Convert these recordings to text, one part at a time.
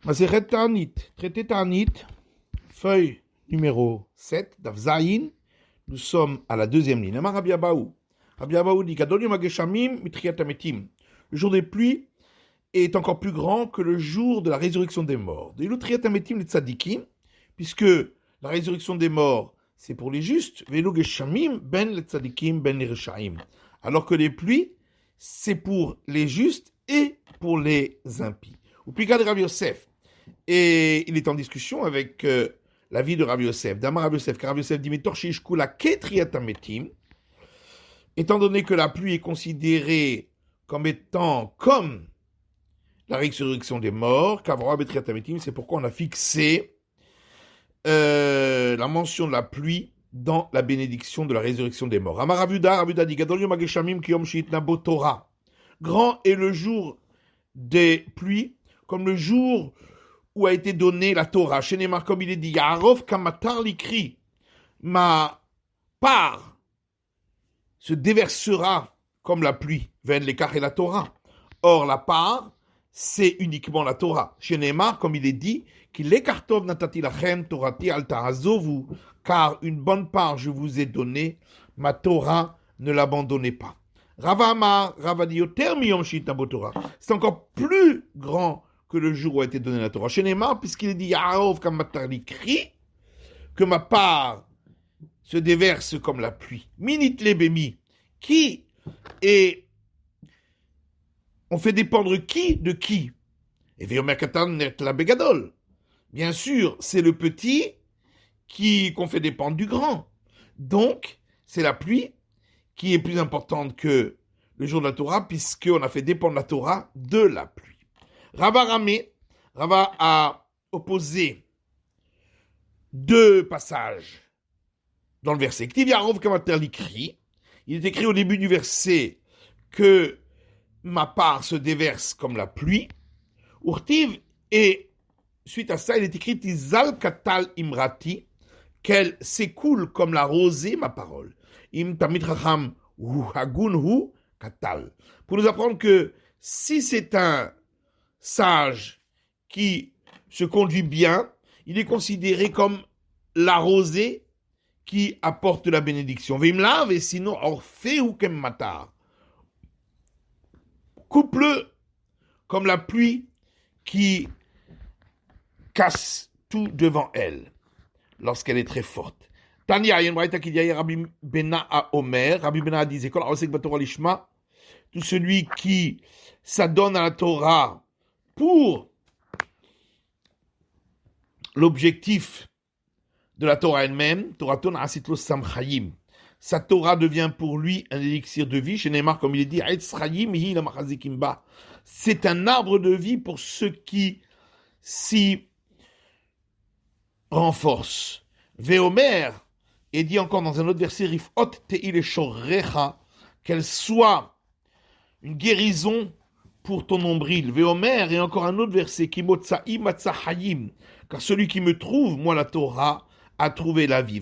Masechet Ta'anit, traité Ta'anit, feuille numéro 7, Daf Zayin. Nous sommes à la deuxième ligne. Amar Rabbi Abahu. Rabbi Abahu dit Gadol Yom HaGeshamim Mitriat HaMetim. Le jour des pluies est encore plus grand que le jour de la résurrection des morts. De Triat HaMetim les tzadikim, puisque la résurrection des morts, c'est pour les justes. Velo Geshamim ben les tzadikim ben les reshaim. Alors que les pluies, c'est pour les justes et pour les impies. Ou puis de Rabbi Yosef. Et il est en discussion avec l'avis de Rabbi Yosef. D'Amar Rabbi Yosef, car Rabbi Yosef dit, mais Torchish Kula Ketriat HaMetim, étant donné que la pluie est considérée comme étant comme la résurrection des morts, Kavra Betriat HaMetim, c'est pourquoi on a fixé la mention de la pluie dans la bénédiction de la résurrection des morts. Amar Ravuda dit, Gadol Yom HaGeshamim Ki Yom Sheitna Bo Torah. Grand est le jour des pluies, comme le jour où a été donnée la Torah. Chez Neymar, comme il est dit, Yaharov Kamatar Likri, ma part se déversera comme la pluie, ven l'écart et la Torah. Or, la part, c'est uniquement la Torah. Chez Neymar, comme il est dit, qu'il écartov natati lachem torati al ta'azovu, car une bonne part je vous ai donné, ma Torah, ne l'abandonnez pas. Rava Amar, Rava dit, yoter miyom shitna bo Torah. C'est encore plus grand que le jour où a été donné la Torah. Chez Neymar, puisqu'il est dit, Yaharov kamatar likri, que ma part se déverse comme la pluie. Minit lebemi, qui est... On fait dépendre qui de qui. Et veomerkatan net la begadol. Bien sûr, c'est le petit qu'on fait dépendre du grand. Donc, c'est la pluie qui est plus importante que le jour de la Torah, puisqu'on a fait dépendre la Torah de la pluie. Rava Ramé, Rava a opposé deux passages dans le verset. Il est écrit au début du verset que ma part se déverse comme la pluie. Urtiv, et suite à ça, il est écrit Tizal katal imrati, qu'elle s'écoule comme la rosée, ma parole. Im tamid chacham hagunhu katal. Pour nous apprendre que si c'est un sage qui se conduit bien, il est considéré comme la rosée qui apporte la bénédiction. Vimlav, et sinon, orfeu kem matar. Coupe-le comme la pluie qui casse tout devant elle lorsqu'elle est très forte. Tania, il y a une braïta qui dit Rabbi Bena à Omer. Rabbi Bena disait tout celui qui s'adonne à la Torah pour l'objectif de la Torah elle-même, Toraton asitlo samchayim. Sa Torah devient pour lui un élixir de vie. Chez Neymar, comme il est dit, c'est un arbre de vie pour ceux qui s'y renforcent. Veomer, et dit encore dans un autre verset, Rifot te'il shorecha, qu'elle soit une guérison pour ton nombril. Veomer, et encore un autre verset, Kimotsa'i matzahayim, car celui qui me trouve, moi la Torah, a trouvé la vie.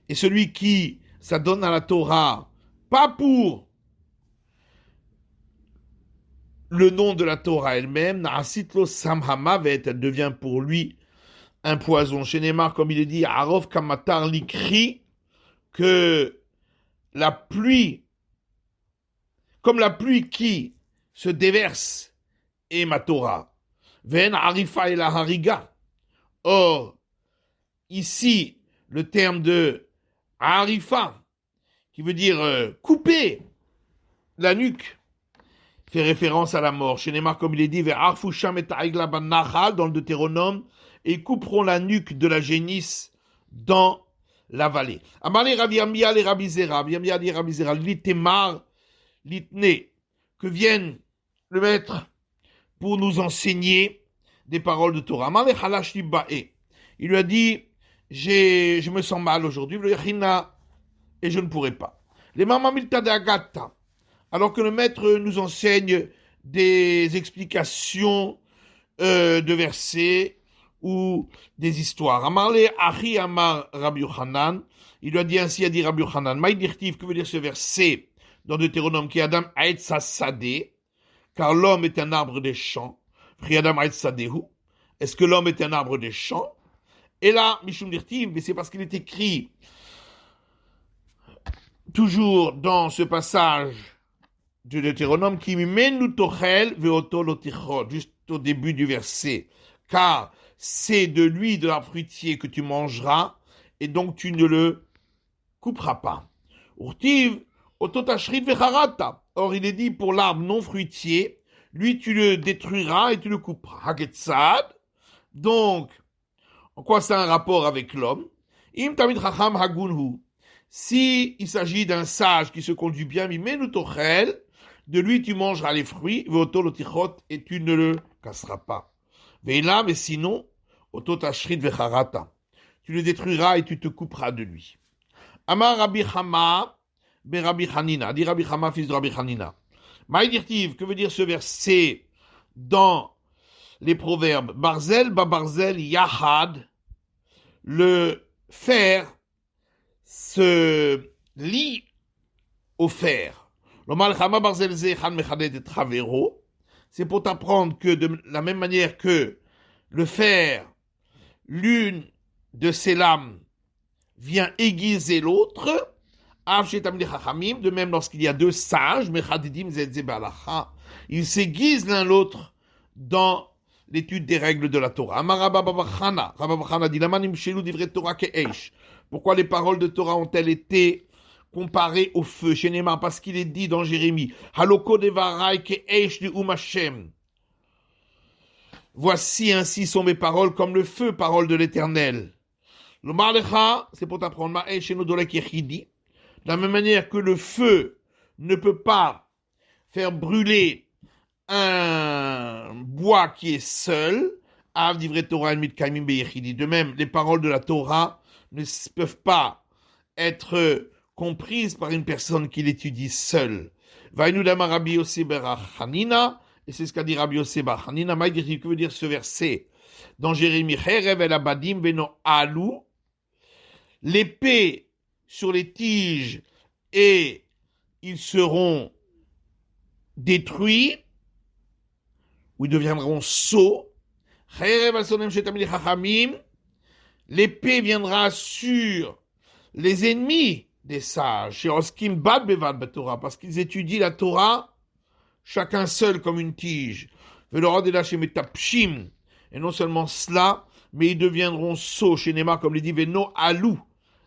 Et celui qui s'adonne à la Torah, pas pour le nom de la Torah elle-même, Na'asitlo samhamavet, elle devient pour lui un poison. Chez Neymar, comme il est dit, Arov kamatar likri, que la pluie, comme la pluie qui se déverse, est ma Torah. Ven arifa et la hariga. Or, ici, le terme de Arifa, qui veut dire couper la nuque, fait référence à la mort. Chez Neymar, comme il est dit, dans le Deutéronome, et ils couperont la nuque de la génisse dans la vallée. Amalé Raviamia les Rabizera, Biamia les Rabizera, Litemar, Litne, que vienne le maître pour nous enseigner des paroles de Torah. Amalé Halash Libae, il lui a dit, je me sens mal aujourd'hui, et je ne pourrai pas. Les mamamilta de Agata, alors que le maître nous enseigne des explications de versets ou des histoires. Amarle Achi Amar Rabbi Yochanan, il lui a dit ainsi, a dit Rabbi Yochanan, Maïdirtiv, que veut dire ce verset dans Deutéronome, qui Adam Aetz Sade, car l'homme est un arbre des champs. Priadam Sadehu. Est-ce que l'homme est un arbre des champs? Et là, Mishum Dirtiv, mais c'est parce qu'il est écrit toujours dans ce passage de Deutéronome qui mimenu tochel veoto lotichol, juste au début du verset, car c'est de lui, de l'arbre fruitier, que tu mangeras, et donc tu ne le couperas pas. Urtiv ototashrit vecharata. Or il est dit pour l'arbre non fruitier, lui tu le détruiras et tu le couperas. Hagetzad. Donc, en quoi ça a un rapport avec l'homme? Im tamid chacham hagunhu. Si il s'agit d'un sage qui se conduit bien, mimenu tochel, de lui tu mangeras les fruits, veoto lotichot, et tu ne le casseras pas. Veila, mais sinon, ototashrit vecharata. Tu le détruiras et tu te couperas de lui. Amar Rabbi Chama, be Rabbi Hanina, dit Rabbi Chama, fils de Rabbi Hanina. Maïdirtiv, que veut dire ce verset dans les proverbes? Barzel, ba barzel, yahad, le fer se lie au fer. L'omal Chama barzel zechan mechadet et travero. C'est pour t'apprendre que de la même manière que le fer, l'une de ses lames vient aiguiser l'autre, de même lorsqu'il y a deux sages, ils s'aiguisent l'un l'autre dans l'étude des règles de la Torah. Pourquoi les paroles de Torah ont-elles été comparées au feu? Parce qu'il est dit dans Jérémie, voici ainsi sont mes paroles comme le feu, parole de l'Éternel. Le Malecha, c'est pour t'apprendre, de la même manière que le feu ne peut pas faire brûler un bois qui est seul, de même, les paroles de la Torah ne peuvent pas être comprises par une personne qui l'étudie seule. Et c'est ce qu'a dit Rabbi Yossi bar Hanina. Que veut dire ce verset dans Jérémie? L'épée sur les tiges et ils seront détruits, ou ils deviendront sots. L'épée viendra sur les ennemis des sages, parce qu'ils étudient la Torah, chacun seul comme une tige. Et non seulement cela, mais ils deviendront sots, chez Nema, comme les dit Veno Alou,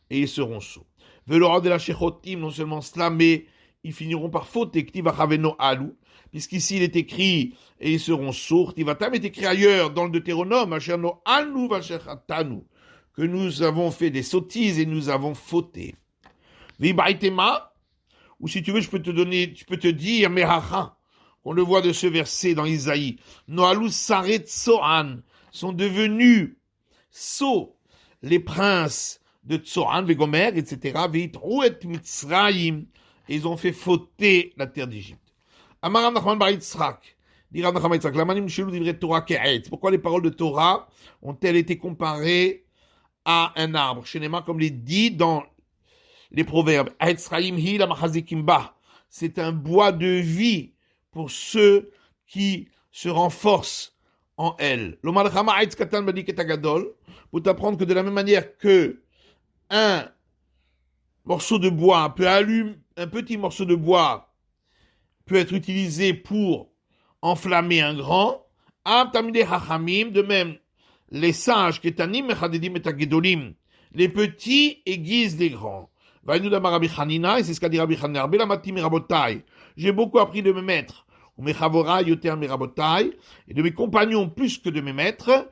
et ils seront sots. Non seulement cela, mais ils finiront par fauter, puisqu'ici il est écrit, et ils seront sourds. Tivatam est écrit ailleurs, dans le Deutéronome, que nous avons fait des sottises et nous avons fauté. Ou si tu veux, je peux te dire, Mehacha, on le voit de ce verset dans Isaïe, Noalou Saret Tsohan, sont devenus sots, les princes de Tsohan, Vegomer, etc., Veitrouet Mitzraïm, et ils ont fait fauter la terre d'Égypte. Amaram Nachman bar Yitzhak, dit Rav Nachman Yitzhak, Lamanim Shelou divrei Torah ke'etz. Pourquoi les paroles de Torah ont-elles été comparées à un arbre? Shenema, comme les dit dans les proverbes, Yitzraïm hi la machazikim ba. C'est un bois de vie pour ceux qui se renforcent en elle. L'omar chama Yitz katan badik et agadol, pour t'apprendre que de la même manière que un morceau de bois, un petit morceau de bois peut être utilisé pour enflammer un grand, de même, les sages, les petits aiguisent les grands. Et c'est ce qu'a dit Rabbi Hanina. J'ai beaucoup appris de mes maîtres, et de mes compagnons plus que de mes maîtres,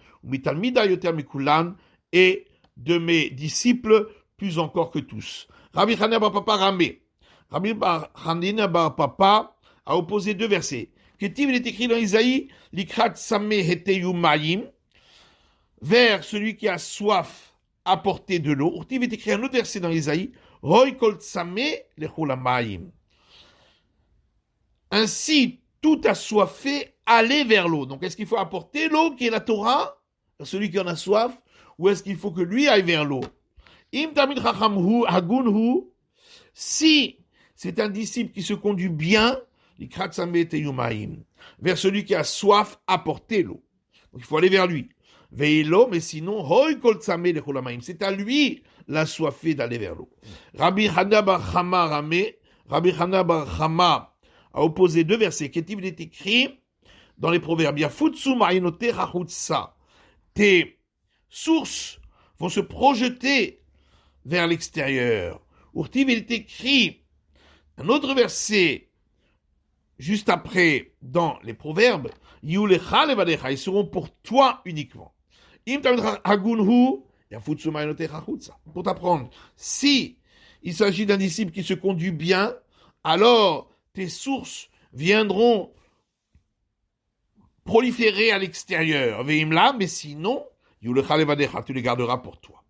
et de mes disciples plus encore que tous. Rabbi Hanina bar Papa Ramé. Rabbi Hanina bar Papa a opposé deux versets. Ketiv, il est écrit dans Isaïe, Likrat Sameh Heteyu Mayim, vers celui qui a soif, apporter de l'eau. Urtiv est écrit un autre verset dans Isaïe, Roy Kol Sameh Lechula Mayim. Ainsi, tout assoiffé, aller vers l'eau. Donc, est-ce qu'il faut apporter l'eau qui est la Torah, à celui qui en a soif, ou est-ce qu'il faut que lui aille vers l'eau? Im Tamid Chacham Hagunhu, si c'est un disciple qui se conduit bien, vers celui qui a soif, apportez l'eau. Donc il faut aller vers lui. Veilo, mais sinon, hoi kol tzame lechulamaim. C'est à lui l'assoiffé d'aller vers l'eau. Rabbi Chana bar Chama Ramé, Rabbi Chana bar Chama a opposé deux versets. Qu'est-il est écrit dans les proverbes? Yafutsu ma'inote chachutsa. Tes sources vont se projeter vers l'extérieur. Urtiv, il est écrit un autre verset juste après dans les proverbes. Yulecha levadecha, ils seront pour toi uniquement. Im tamid hagunhu, yafutsu ma'inote chachutsa. Pour t'apprendre, si il s'agit d'un disciple qui se conduit bien, alors tes sources viendront proliférer à l'extérieur. Veimla, mais sinon, yulecha levadecha, tu les garderas pour toi.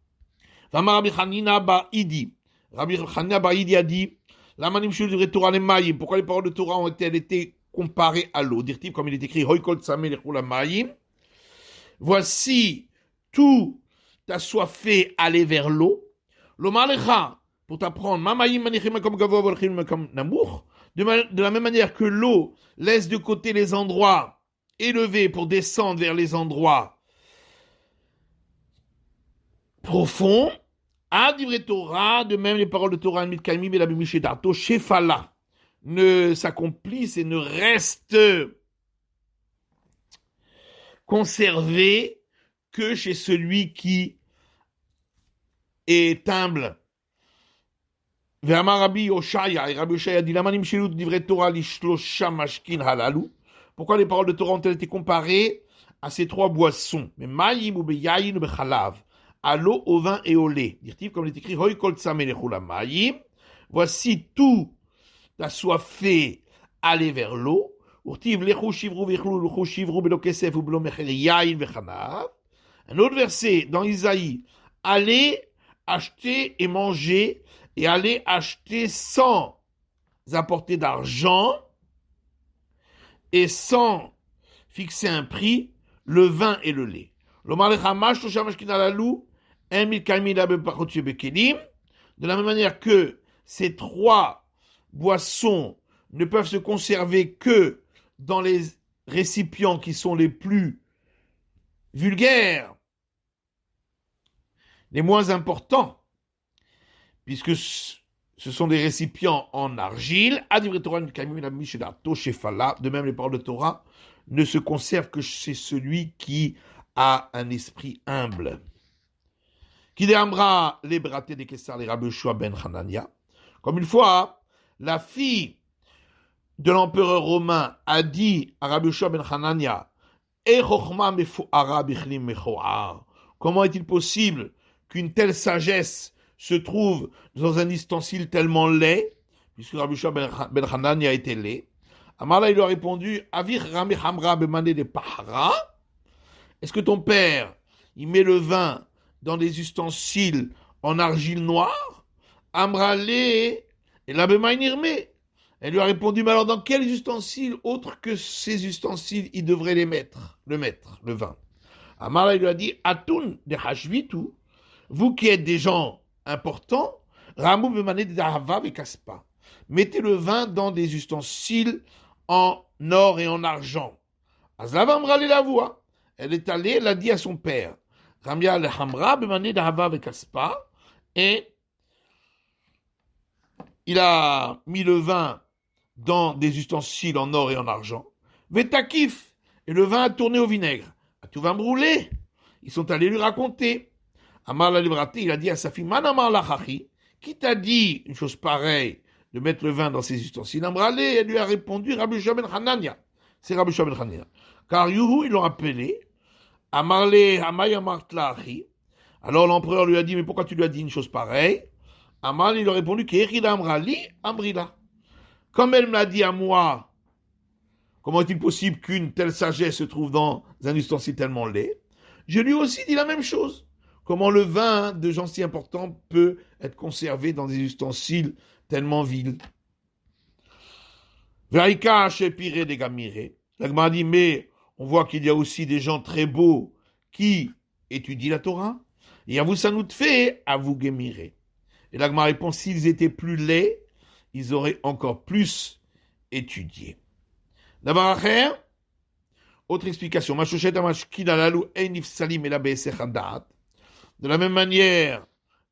Vama Rabbi Chanina bar Idi. Rabbi Chanina bar Idi a dit, la manimshul du Torah les maïm. Pourquoi les paroles de Torah ont-elles été comparées à l'eau? Dire-t-il comme il est écrit, Hoikol Tzameh lechul maïm. Voici tout t'assoiffé aller vers l'eau. L'omalecha, pour t'apprendre, Mamaïm manichim comme gavo volchim comme namour. De la même manière que l'eau laisse de côté les endroits élevés pour descendre vers les endroits profonds. Adivre Torah, de même les paroles de Torah, Mitkaimim et la Bimishedato, Shefala, ne s'accomplissent et ne restent conservées que chez celui qui est humble. Ve'amar Rabbi Oshaya, et Rabbi Oshaya dit, Lamanim Shelut d'Ivre Torah lishlosha mashkin halalu. Pourquoi les paroles de Torah ont-elles été comparées à ces trois boissons? Mais Mayim ou Beyayin ou Bechalav. À l'eau, au vin et au lait. Dit-il, comme il est écrit, Hoi kol tzameh lechul hamayim. Voici tout assoiffé aller vers l'eau. Urtiv lechu shivru vechlu lechu shivru belo kesef ou belo mecher yayin vechanav. Un autre verset dans Isaïe, allez acheter et manger et allez acheter sans apporter d'argent et sans fixer un prix le vin et le lait. L'omar lechamash tosha mashkin halalou. De la même manière que ces trois boissons ne peuvent se conserver que dans les récipients qui sont les plus vulgaires, les moins importants, puisque ce sont des récipients en argile, de même les paroles de Torah ne se conservent que chez celui qui a un esprit humble. Qui déambra les bratés des Kessar, les Rabbi Yoshua ben Hanania. Comme une fois, la fille de l'empereur romain a dit à Rabbi Yoshua ben Hanania, comment est-il possible qu'une telle sagesse se trouve dans un ustensile tellement laid, puisque Rabbi Yoshua ben Hanania était laid? Amala, il lui a répondu, Avir Rami Hamra bemané de Pahara. Est-ce que ton père, il met le vin dans des ustensiles en argile noire? Amrale et l'abemainirme. Elle lui a répondu, mais alors dans quels ustensiles autres que ces ustensiles il devrait le mettre, le vin? Amara lui a dit, Atun de Hashvitu, vous qui êtes des gens importants, Ramou bemané de Dahava et Kaspa. Mettez le vin dans des ustensiles en or et en argent. Azlava Amrale la voix. Elle est allée, elle a dit à son père, Ramia al-Hamra, bemané d'Ahava avec Kaspa, et il a mis le vin dans des ustensiles en or et en argent. Vetakif, et le vin a tourné au vinaigre. Tout vin brûlé. Ils sont allés lui raconter. Amar la libraté, il a dit à sa fille, Manamar la chachi, qui t'a dit une chose pareille, de mettre le vin dans ses ustensiles? Amrale, elle lui a répondu, Rabbi Yoshua ben Hanania. C'est Rabbi Yoshua ben Hanania. Car Yuhu, ils l'ont appelé, Amarle Hamay Amartlachi. Alors l'empereur lui a dit, mais pourquoi tu lui as dit une chose pareille? Amal, il a répondu, K'erida Amrali Amrila. Comme elle me l'a dit à moi, comment est-il possible qu'une telle sagesse se trouve dans un ustensile tellement laid? Je lui ai aussi dit la même chose. Comment le vin de gens si importants peut être conservé dans des ustensiles tellement vils? Vaïka Shepire de Gamire. L'Agma dit, mais on voit qu'il y a aussi des gens très beaux qui étudient la Torah. Et à vous, ça nous fait à vous guémirez. Et l'Agma répond, s'ils étaient plus laids, ils auraient encore plus étudié. D'abord, Autre explication. De la même manière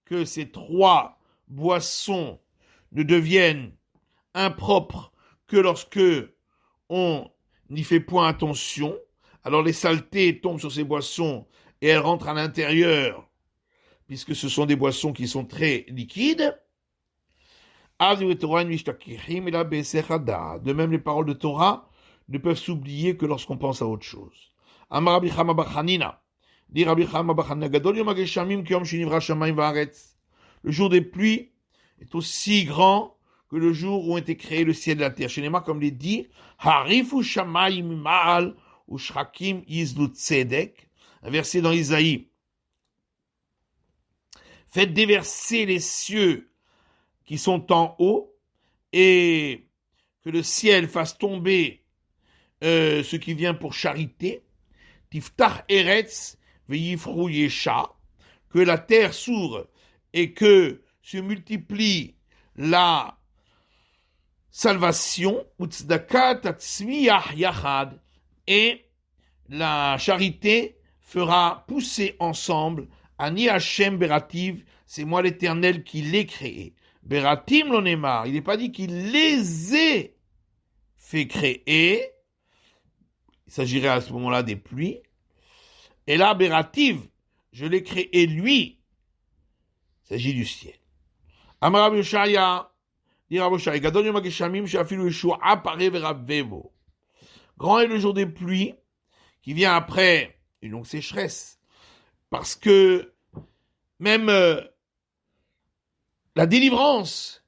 que ces trois boissons ne deviennent impropres que lorsque on n'y fait point attention, alors les saletés tombent sur ces boissons et elles rentrent à l'intérieur, puisque ce sont des boissons qui sont très liquides. De même, les paroles de Torah ne peuvent s'oublier que lorsqu'on pense à autre chose. Le jour des pluies est aussi grand que le jour où ont été créés le ciel et la terre. Chez Néma, comme il est dit, Harifu shamayim ma'al ou shrakim yizlu tzedek, un verset dans Isaïe. Faites déverser les cieux qui sont en haut et que le ciel fasse tomber ce qui vient pour charité. Tiftach eretz ve'yifru yesha, que la terre s'ouvre et que se multiplie la salvation, et la charité fera pousser ensemble. Ani Hashem Berativ, c'est moi l'Éternel qui l'ai créé. Beratim l'onemar, il n'est pas dit qu'il les ait fait créer. Il s'agirait à ce moment-là des pluies. Et là, Berativ, je l'ai créé lui. Il s'agit du ciel. Amar Rabbi Yoshaya, dit Rabbi Yoshaya, Gadol Yom HaGeshamim she'afilu Yeshua pareh veravevo. Grand est le jour des pluies, qui vient après une longue sécheresse, parce que même la délivrance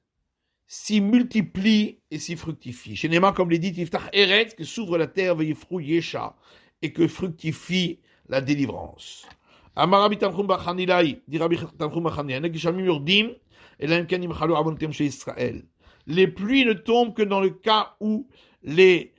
s'y multiplie et s'y fructifie. Chez Néma, comme l'est dit, Tiftach Eretz, que s'ouvre la terre, ve'yifru Yesha, et que fructifie la délivrance. Amar Rabbi Tanchum Bachanilai, dit Rabbi Tanchum Bachanilai, Negeshamim Yordim, et l'Enkenim Chalou Abontem chez Israël. Les pluies ne tombent que dans le cas où les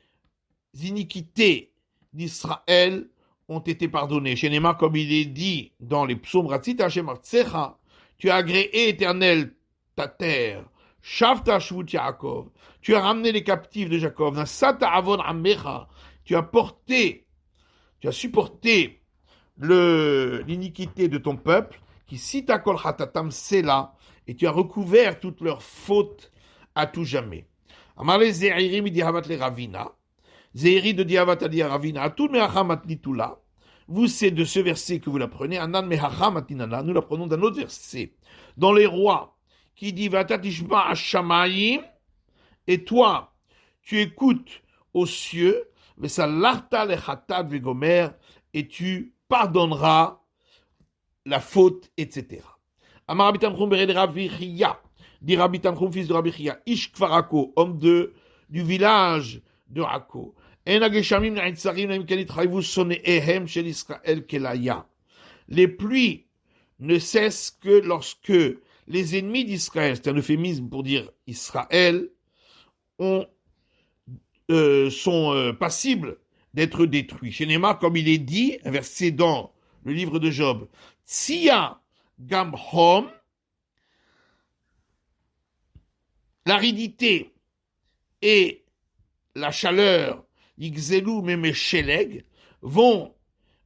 iniquités d'Israël ont été pardonnées. Chez Néma, comme il est dit dans les psaumes, Ratzit Hashem Artsecha, tu as agréé, Éternel, ta terre. Shavta Shvut Yaakov, tu as ramené les captifs de Jacob. Nasata Avon Amecha, tu as supporté l'iniquité de ton peuple, qui sita kol hatatam sela, et tu as recouvert toutes leurs fautes à tout jamais. Amale Zeiri mi dihavat le Ravina, Zeiri de dihavat ali Ravina, atul meacham atnitula. Vous, c'est de ce verset que vous l'apprenez, Anan meacham atinana, nous l'apprenons d'un autre verset, dans les rois, qui dit Vatatishma Hashamayim, et toi, tu écoutes aux cieux, Vesalarta lechatat vegomer, et tu pardonneras la faute, etc. Amar Rabbi Tanchum bered Rabbi Chia, dit Rabbi Tanchum, fils de Rabbi Chia, Ish Kfarako, homme du village de Rako. En hageshamim ne'etzarim ne'imkenit chayvu sone'ehem shel Israël kelaya. Les pluies ne cessent que lorsque les ennemis d'Israël, c'est un euphémisme pour dire Israël, sont passibles d'être détruits. Chez Néma, comme il est dit, un verset dans le livre de Job, Tsia Gamhom, l'aridité et la chaleur, Yigzelu Memesheleg, vont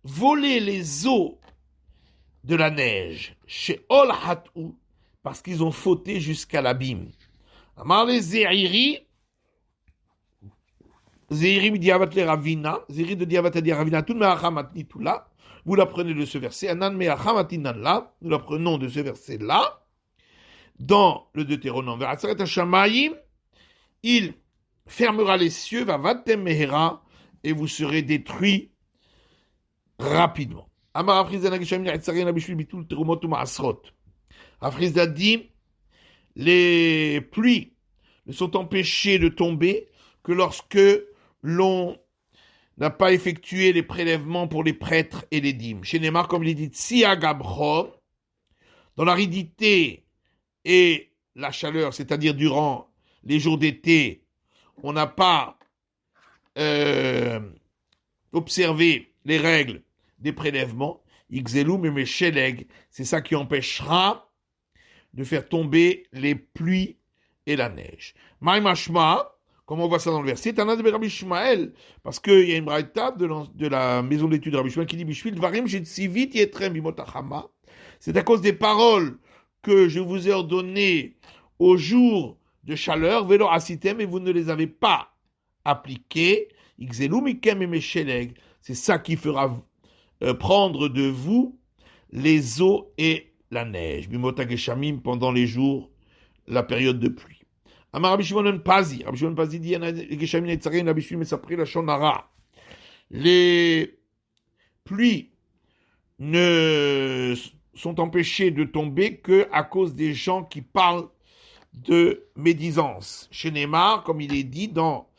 voler les eaux de la neige, chez Ol Hatou, parce qu'ils ont fauté jusqu'à l'abîme. Amar les Zeiri, Zeiri Diavat le Ravina, Zeiri de Diavat le Ravina, tout me'achamatni tout là, vous l'apprenez de ce verset, Anan me'achamatin là, nous l'apprenons de ce verset-là, dans le Deutéronome, Ve'atzaret Hashamayim, il fermera les cieux, va vatem mehera, et vous serez détruits rapidement. Amar Afrizda Nagishamim Ne'etzarim Abishvil Bitul Terumot U'Ma'asrot. Afrizda dit, les pluies ne sont empêchées de tomber que lorsque l'on n'a pas effectué les prélèvements pour les prêtres et les dîmes. Chez Némar, comme il est dit, Tsia Gabchom, dans l'aridité et la chaleur, c'est-à-dire durant les jours d'été, on n'a pas observé les règles des prélèvements, Ixelu Memesheleg, c'est ça qui empêchera de faire tomber les pluies et la neige. Maïmashma, Comment on voit ça dans le verset? Tana de Rabbi Ishmael, parce qu'il y a une braïta de la maison d'études de Rabbi Ishmael qui dit Bishvil Dvarim Shetzivit Yetrem Bimotachama. C'est à cause des paroles que je vous ai ordonnées au jour de chaleur, Velo Asitem, et vous ne les avez pas appliquées. Ixelu Mikem et Mesheleg. C'est ça qui fera prendre de vous les eaux et la neige. Bimotageshamim pendant les jours, la période de pluie. Amar Rabbi Shimon ben Pazi. Rabbi Shimon ben Pazi dit Geshamim Netzarim Rabbi Shimon Mesapri la Shonara. Les pluies ne sont empêchées de tomber que à cause des gens qui parlent de médisance. Chez Neymar, comme il est dit dans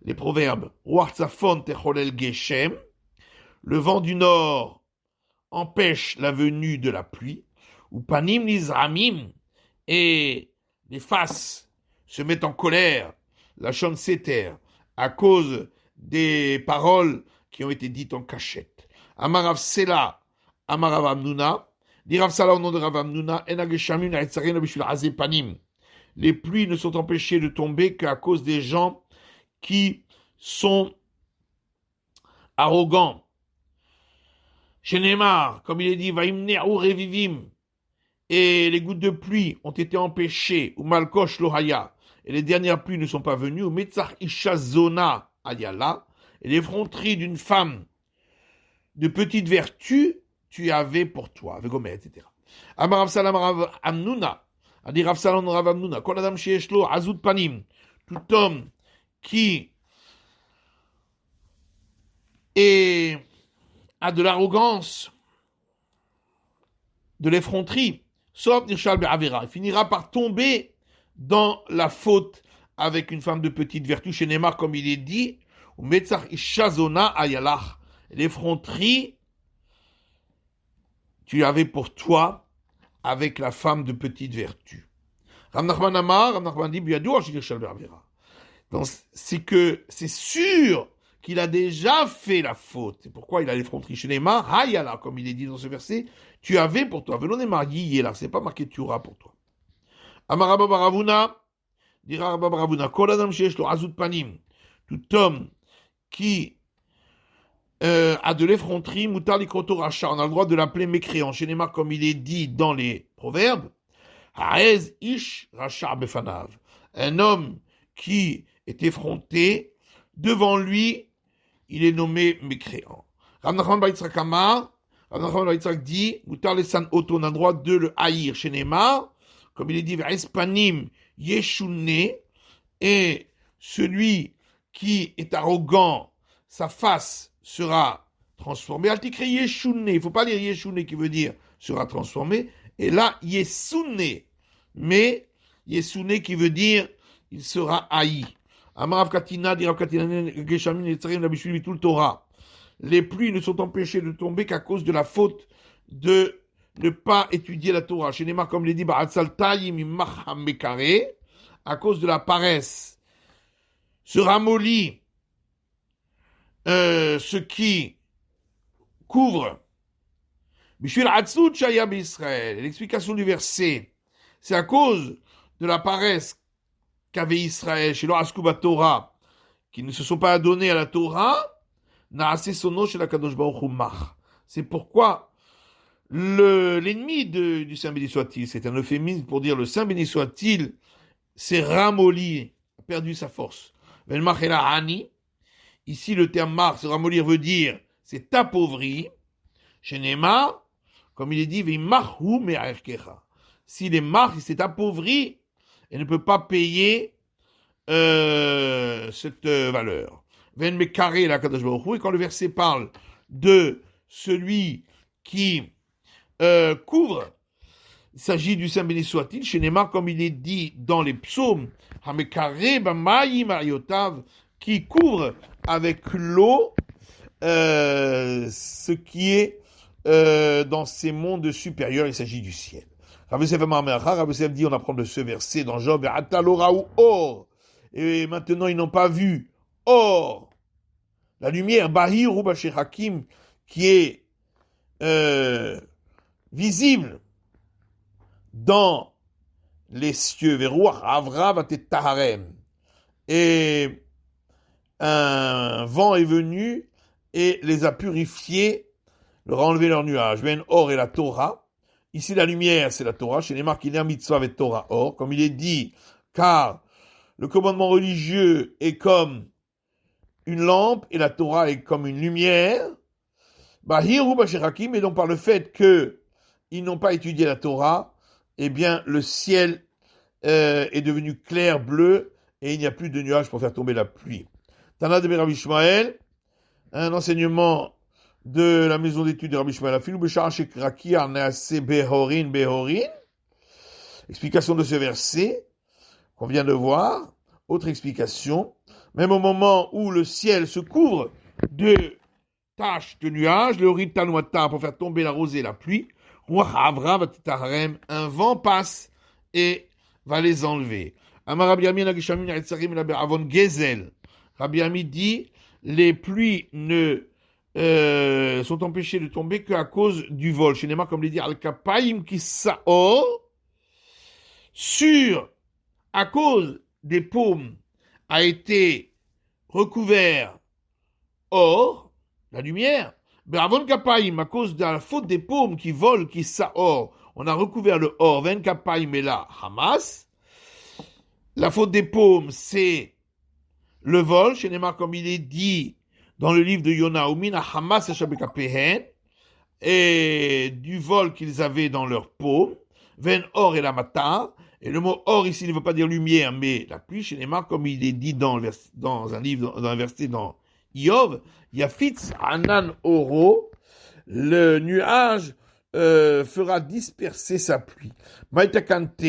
les proverbes, Ruach techolel Geshem, le vent du nord empêche la venue de la pluie, ou panim nizramim, et les faces se mettent en colère, la chante s'éterre, à cause des paroles qui ont été dites en cachette. Amarav Sela, Amarav Amnuna, dit Rav Sala au nom de Rav Amnuna, Enageshamim na'etzarin bishul azé panim. Les pluies ne sont empêchées de tomber qu'à cause des gens qui sont arrogants. Chez Neymar, comme il est dit, Vaimne'u revivim, et les gouttes de pluie ont été empêchées, ou malkosh lohaya, et les dernières pluies ne sont pas venues, ou metzach ishazona ayala, et l'effronterie d'une femme de petite vertu, tu avais pour toi, vegomet, etc. Amarav salam Rav Amnuna, a dit Rav salam Rav Amnuna, kol adam sheyeshlo azut panim, tout homme qui a de l'arrogance, de l'effronterie, sauf Nirshal Be'avera, il finira par tomber dans la faute avec une femme de petite vertu, chez Neymar, comme il est dit, ou Metzach Ishazona Ayalach, l'effronterie, tu avais pour toi avec la femme de petite vertu. Rav Nachman Amar, Rav Nachman dit, Biadou Nirshal Be'avera. Donc, c'est que c'est sûr qu'il a déjà fait la faute. C'est pourquoi il a l'effronterie chez Neymar. Hayala, comme il est dit dans ce verset, tu avais pour toi. Velon Neymar, là, c'est pas marqué tu auras pour toi. Amarabba Baravuna, dira Rabba Baravuna, Kol Adam Sheyesh Lo Azut Panim, tout homme qui a de l'effronterie, Mutar Likroto Racha, on a le droit de l'appeler mécréant. Chez Neymar, comme il est dit dans les proverbes, Haez Ish Racha Befanav, un homme qui est effronté, devant lui, il est nommé mécréant. Rav Nachman bar Yitzhak Amar, Rav Nachman bar Yitzhak dit, Mutar lesan oto, on a le droit de le haïr chez Neymar, comme il est dit, Espanim Yeshune, et celui qui est arrogant, sa face sera transformée. Altikre Yeshune, il ne faut pas lire Yeshune qui veut dire sera transformé, et là, Yesune, mais Yesune qui veut dire il sera haï. Amarav Katina, dit Rav Katina, Geshamim Netzarim la Bishvil Bitul Torah. Les pluies ne sont empêchées de tomber qu'à cause de la faute de ne pas étudier la Torah. Chez Neymar, comme il dit, à cause de la paresse, se ramollit ce qui couvre. L'explication du verset, c'est à cause de la paresse qu'avait Israël chez l'Oraskuba Torah, qui ne se sont pas adonnés à la Torah, c'est pourquoi l'ennemi du Saint béni soit-il, c'est un euphémisme pour dire le Saint béni soit-il, s'est ramolli, a perdu sa force. Ici, le terme mar, se ramollir veut dire, c'est appauvri. Chez Neymar, comme il est dit, s'il est mar, il s'est appauvri et ne peut pas payer cette valeur. Et quand le verset parle de celui qui couvre, il s'agit du Saint béni soit-il, chez Neymar, comme il est dit dans les psaumes, qui couvre avec l'eau ce qui est dans ces mondes supérieurs, il s'agit du ciel. Rav Yosef dit, on apprend de ce verset dans Job, et maintenant ils n'ont pas vu or, la lumière, Bahir ou Hakim, qui est visible dans les cieux, Veruach Avra Vatet Taharem, et un vent est venu et les a purifiés, leur a enlevé leur nuage. Ben or et la Torah. Ici, la lumière, c'est la Torah. Chez les marques, il y a mitzvah avec Torah or. Comme il est dit, car le commandement religieux est comme une lampe et la Torah est comme une lumière. Bahiru basherakim, et donc par le fait que ils n'ont pas étudié la Torah, eh bien, le ciel est devenu clair, bleu, et il n'y a plus de nuages pour faire tomber la pluie. Tana de Rabbi Ishmael, un enseignement de la maison d'études de Rabbi Ishmael Afilou, Beshar Shekraki Arnease Behorin Behorin, explication de ce verset qu'on vient de voir, autre explication, même au moment où le ciel se couvre de taches de nuages, le Ritanouata pour faire tomber la rosée et la pluie, un vent passe et va les enlever. Rabbi Ami dit, les pluies ne sont empêchées de tomber qu'à cause du vol. Chez Neymar, comme l'a dit, Al-Kapaim qui saor, à cause des paumes, a été recouvert or, la lumière. Avon Kapaim, à cause de la faute des paumes qui volent, qui saor, on a recouvert le or, Ven Kapaim et là, Hamas. La faute des paumes, c'est le vol, chez Neymar, comme il est dit dans le livre de Yona, Umina Hamas et Shabekapehen, et du vol qu'ils avaient dans leurs paumes, Ven or et la matar. Et le mot or ici ne veut pas dire lumière, mais la pluie, chez Neymar, comme il est dit dans un livre, dans un verset dans Iov, Yafitz Anan Oro, le nuage fera disperser sa pluie. Maïtakante,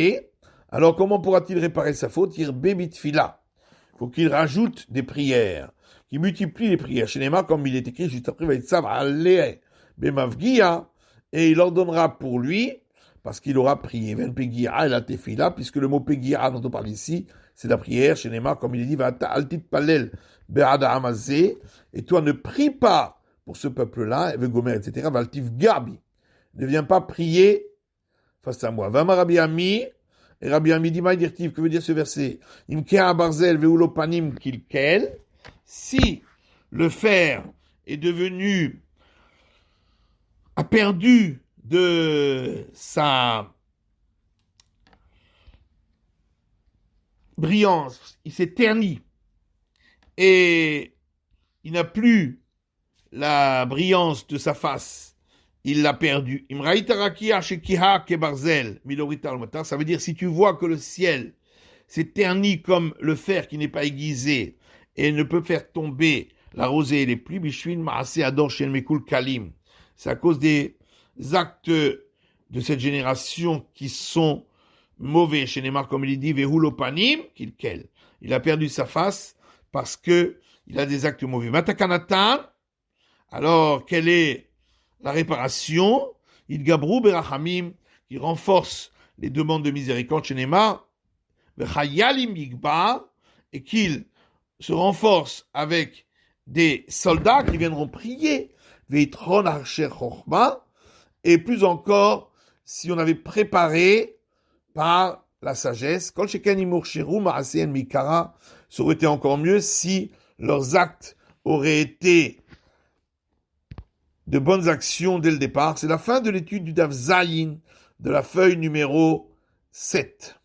alors comment pourra-t-il réparer sa faute? Bebitfila. Il faut qu'il rajoute des prières, qu'il multiplie les prières. Chez Neymar, comme il est écrit juste après, Vaïtsav Aleh Bemavgia, et il ordonnera pour lui, parce qu'il aura prié. Ven Pegira et la Tefila, puisque le mot Pegira dont on parle ici, c'est la prière. Chez Neymar, comme il est dit, Vata Altit Palel Be'ada Amazé, et toi ne prie pas pour ce peuple-là, Gomer, etc. Valtif Gabi, ne viens pas prier face à moi. Vama Rabbi Ami, et Rabbi Ami dit, Maïdirtiv, que veut dire ce verset? Imkea Barzel Veulopanim Kilkel, si le fer est devenu, a perdu de sa brillance, il s'est terni, et il n'a plus la brillance de sa face, il l'a perdu. Ça veut dire, si tu vois que le ciel s'est terni comme le fer qui n'est pas aiguisé et ne peut faire tomber la rosée et les pluies, c'est à cause des actes de cette génération qui sont mauvais. Chez Neymar, comme il dit, Vehulopanim, il a perdu sa face parce que il a des actes mauvais. Matakanatan, alors quelle est la réparation? Il gabrou berachamim, qui renforce les demandes de miséricorde chez Neymar, vechayalim yigba, et qu'il se renforce avec des soldats qui viendront prier, veitron archer chochma, et plus encore, si on avait préparé par la sagesse, kol sheken imur shiru ma'aseen mikara, ça aurait été encore mieux si leurs actes auraient été de bonnes actions dès le départ. C'est la fin de l'étude du Daf Zayin, de la feuille numéro 7.